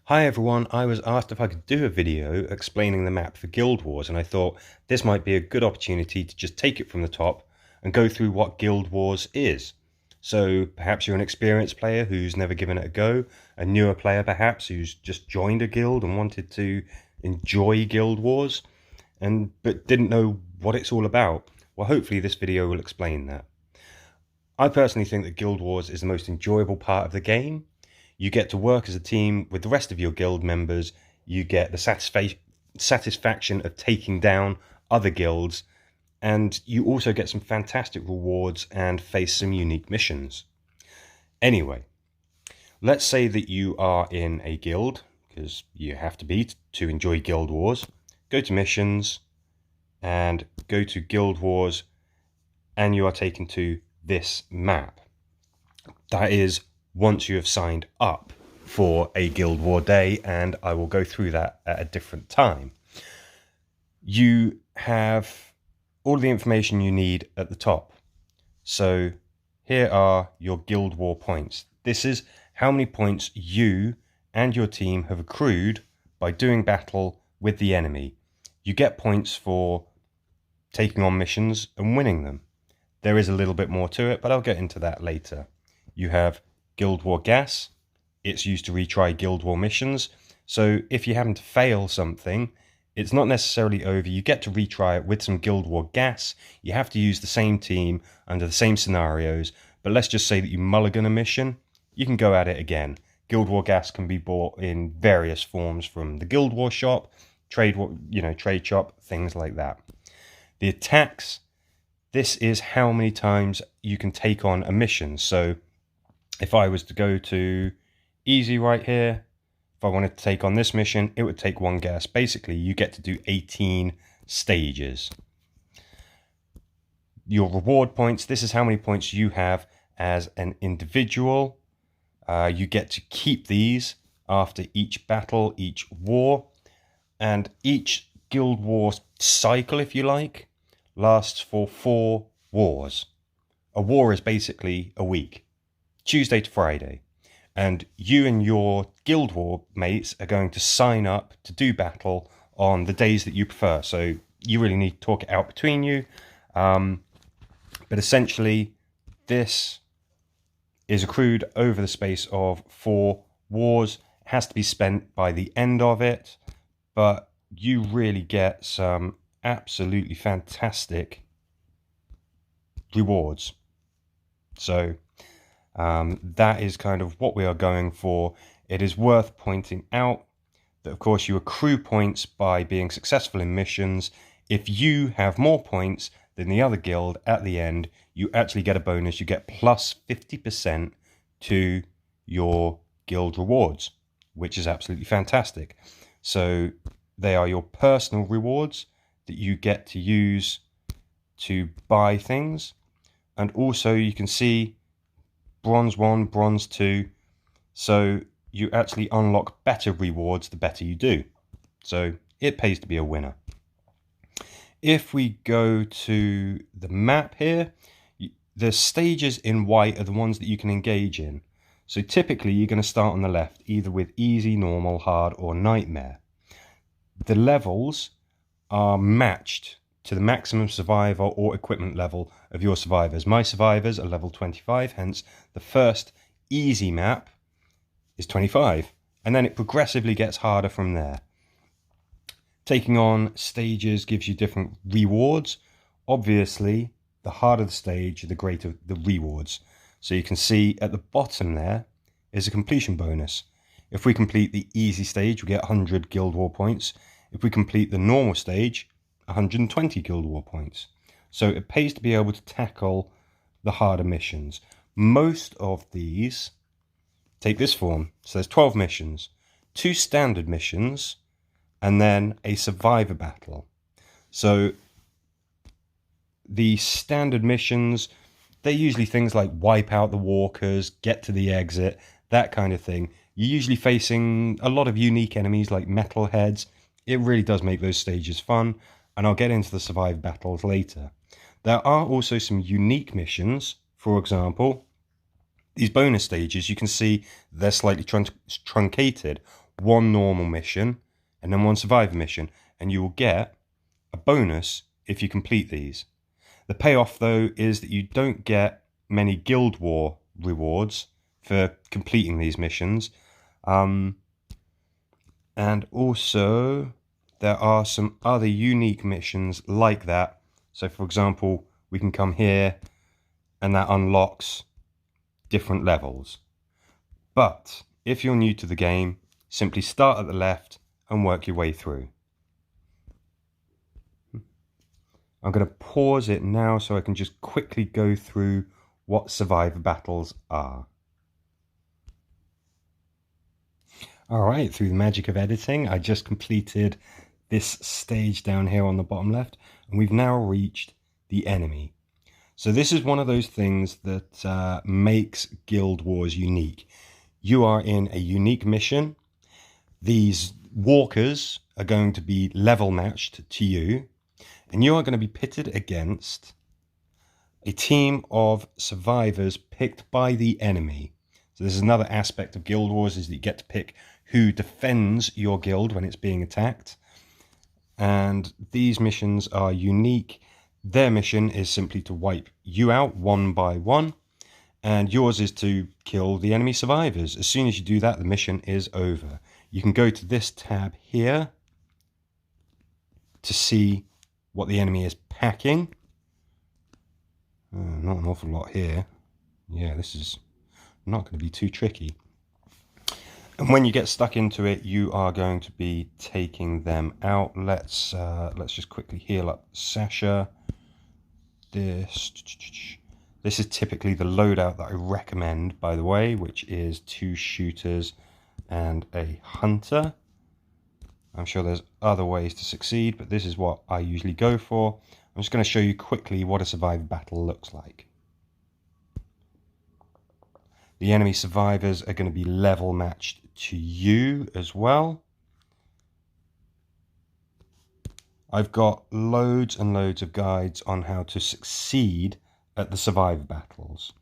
Hi everyone, I was asked if I could do a video explaining the map for Guild Wars, and I thought this might be a good opportunity to just take it from the top and go through what Guild Wars is. So perhaps you're an experienced player who's never given it a go, a newer player perhaps who's just joined a guild and wanted to enjoy Guild Wars but didn't know what it's all about. Well, hopefully this video will explain that. I personally think that Guild Wars is the most enjoyable part of the game. You get to work as a team with the rest of your guild members. You get the satisfaction of taking down other guilds, and you also get some fantastic rewards and face some unique missions. Anyway, let's say that you are in a guild, because you have to be to enjoy Guild Wars. Go to missions and go to Guild Wars, and you are taken to this map. That is once you have signed up for a Guild War day, and I will go through that at a different time. You have all the information you need at the top. So here are your Guild War points. This is how many points you and your team have accrued by doing battle with the enemy. You get points for taking on missions and winning them. There is a little bit more to it, but I'll get into that later. You have Guild War Gas. It's used to retry Guild War missions. So if you happen to fail something, it's not necessarily over. You get to retry it with some Guild War Gas. You have to use the same team under the same scenarios. But let's just say that you mulligan a mission. You can go at it again. Guild War Gas can be bought in various forms from the Guild War shop, trade shop, things like that. The attacks. This is how many times you can take on a mission. So if I was to go to easy right here, if I wanted to take on this mission, it would take 1 gas. Basically, you get to do 18 stages. Your reward points, this is how many points you have as an individual. You get to keep these after each battle, each war, and each Guild War cycle, if you like, lasts for 4 wars. A war is basically a week, Tuesday to Friday, and you and your Guild War mates are going to sign up to do battle on the days that you prefer. So you really need to talk it out between you. But essentially, this is accrued over the space of 4 wars. It has to be spent by the end of it, but you really get some absolutely fantastic rewards. So that is kind of what we are going for. It is worth pointing out that, of course, you accrue points by being successful in missions. If you have more points than the other guild at the end, you actually get a bonus. You get plus 50% to your guild rewards, which is absolutely fantastic. So they are your personal rewards that you get to use to buy things. And also you can see bronze 1, bronze 2. So you actually unlock better rewards the better you do. So it pays to be a winner. If we go to the map here, the stages in white are the ones that you can engage in. So typically you're going to start on the left, either with easy, normal, hard, or nightmare. The levels are matched to the maximum survivor or equipment level of your survivors. My survivors are level 25, hence the first easy map is 25, and then it progressively gets harder from there. Taking on stages gives you different rewards. Obviously, the harder the stage, the greater the rewards. So you can see at the bottom there is a completion bonus. If we complete the easy stage, we get 100 Guild War points. If we complete the normal stage, 120 Guild War points. So it pays to be able to tackle the harder missions. Most of these take this form. So there's 12 missions, 2 standard missions, and then a survivor battle. So the standard missions, they're usually things like wipe out the walkers, get to the exit, that kind of thing. You're usually facing a lot of unique enemies like metalheads. It really does make those stages fun, and I'll get into the survive battles later. There are also some unique missions. For example, these bonus stages, you can see they're slightly truncated. one normal mission and then one survivor mission, and you will get a bonus if you complete these. The payoff, though, is that you don't get many Guild War rewards for completing these missions. And also, there are some other unique missions like that. So, for example, we can come here and that unlocks different levels. But if you're new to the game, simply start at the left and work your way through. I'm going to pause it now so I can just quickly go through what survivor battles are. Alright, through the magic of editing, I just completed this stage down here on the bottom left, and we've now reached the enemy. So this is one of those things that makes Guild Wars unique. You are in a unique mission. These walkers are going to be level matched to you, and you are going to be pitted against a team of survivors picked by the enemy. So this is another aspect of Guild Wars, is that you get to pick who defends your guild when it's being attacked. And these missions are unique. Their mission is simply to wipe you out one by one, and yours is to kill the enemy survivors. As soon as you do that, the mission is over. You can go to this tab here to see what the enemy is packing. Not an awful lot here. Yeah, this is not going to be too tricky. And when you get stuck into it, you are going to be taking them out. Let's just quickly heal up Sasha. This is typically the loadout that I recommend, by the way, which is 2 shooters and a hunter. I'm sure there's other ways to succeed, but this is what I usually go for. I'm just going to show you quickly what a survivor battle looks like. The enemy survivors are going to be level matched to you as well. I've got loads and loads of guides on how to succeed at the survivor battles.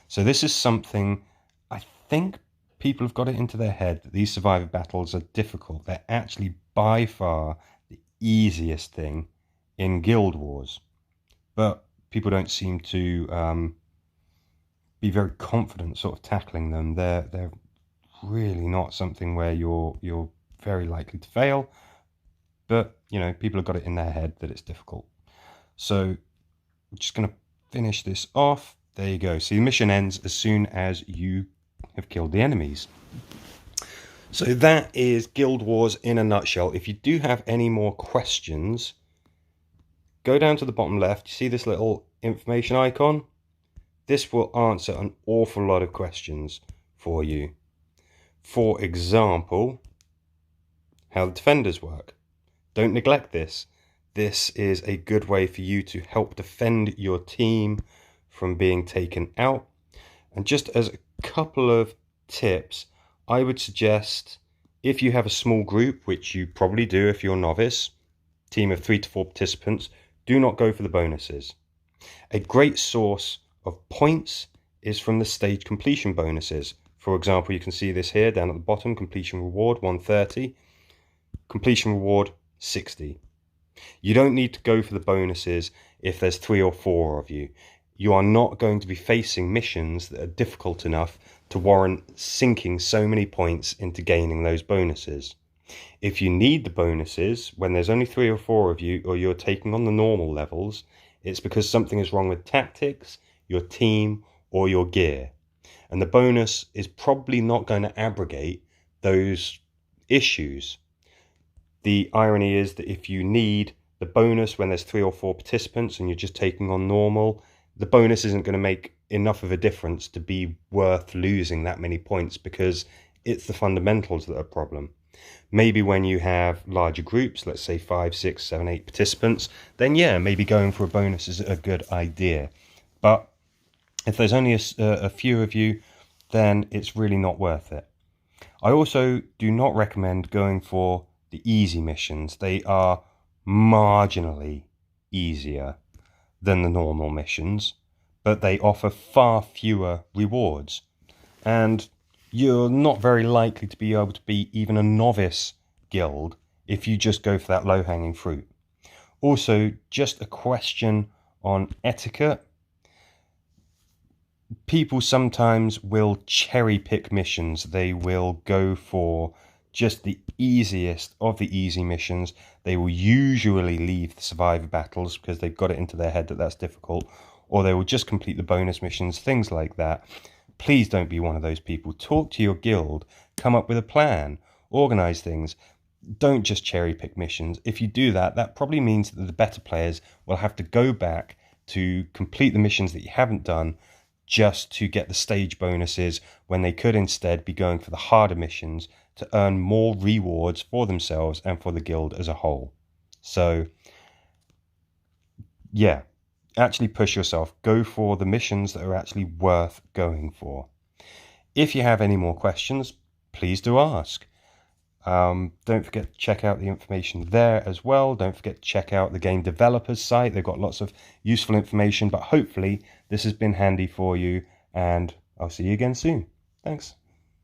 So this is something I think people have got it into their head that these survivor battles are difficult. They're actually by far the easiest thing in Guild Wars, but people don't seem to be very confident sort of tackling them. They're really not something where you're very likely to fail, but you know, people have got it in their head that it's difficult. So I'm just going to finish this off. There you go. See, the mission ends as soon as you have killed the enemies. So that is Guild Wars in a nutshell. If you do have any more questions, go down to the bottom left. You see this little information icon? This will answer an awful lot of questions for you. For example, how the defenders work. Don't neglect this. This is a good way for you to help defend your team from being taken out. And just as a couple of tips, I would suggest, if you have a small group, which you probably do if you're a novice, team of 3 to 4 participants, do not go for the bonuses. A great source of points is from the stage completion bonuses. For example, you can see this here down at the bottom, completion reward 130, completion reward 60. You don't need to go for the bonuses if there's 3 or 4 of you. You are not going to be facing missions that are difficult enough to warrant sinking so many points into gaining those bonuses. If you need the bonuses when there's only 3 or 4 of you, or you're taking on the normal levels, it's because something is wrong with tactics, your team, or your gear. And the bonus is probably not going to abrogate those issues. The irony is that if you need the bonus when there's 3 or 4 participants and you're just taking on normal, the bonus isn't going to make enough of a difference to be worth losing that many points, because it's the fundamentals that are a problem. Maybe when you have larger groups, let's say 5, 6, 7, 8 participants, then yeah, maybe going for a bonus is a good idea. But if there's only a few of you, then it's really not worth it. I also do not recommend going for the easy missions. They are marginally easier than the normal missions, but they offer far fewer rewards. And you're not very likely to be able to beat even a novice guild if you just go for that low-hanging fruit. Also, just a question on etiquette. People sometimes will cherry pick missions. They will go for just the easiest of the easy missions. They will usually leave the survivor battles because they've got it into their head that that's difficult, or they will just complete the bonus missions, things like that. Please don't be one of those people. Talk to your guild, come up with a plan, organize things. Don't just cherry pick missions. If you do that, that probably means that the better players will have to go back to complete the missions that you haven't done just to get the stage bonuses, when they could instead be going for the harder missions to earn more rewards for themselves and for the guild as a whole. So yeah, actually push yourself. Go for the missions that are actually worth going for. If you have any more questions, please do ask. Don't forget to check out the information there as well. Don't forget to check out the game developers site. They've got lots of useful information, but hopefully this has been handy for you, and I'll see you again soon. Thanks.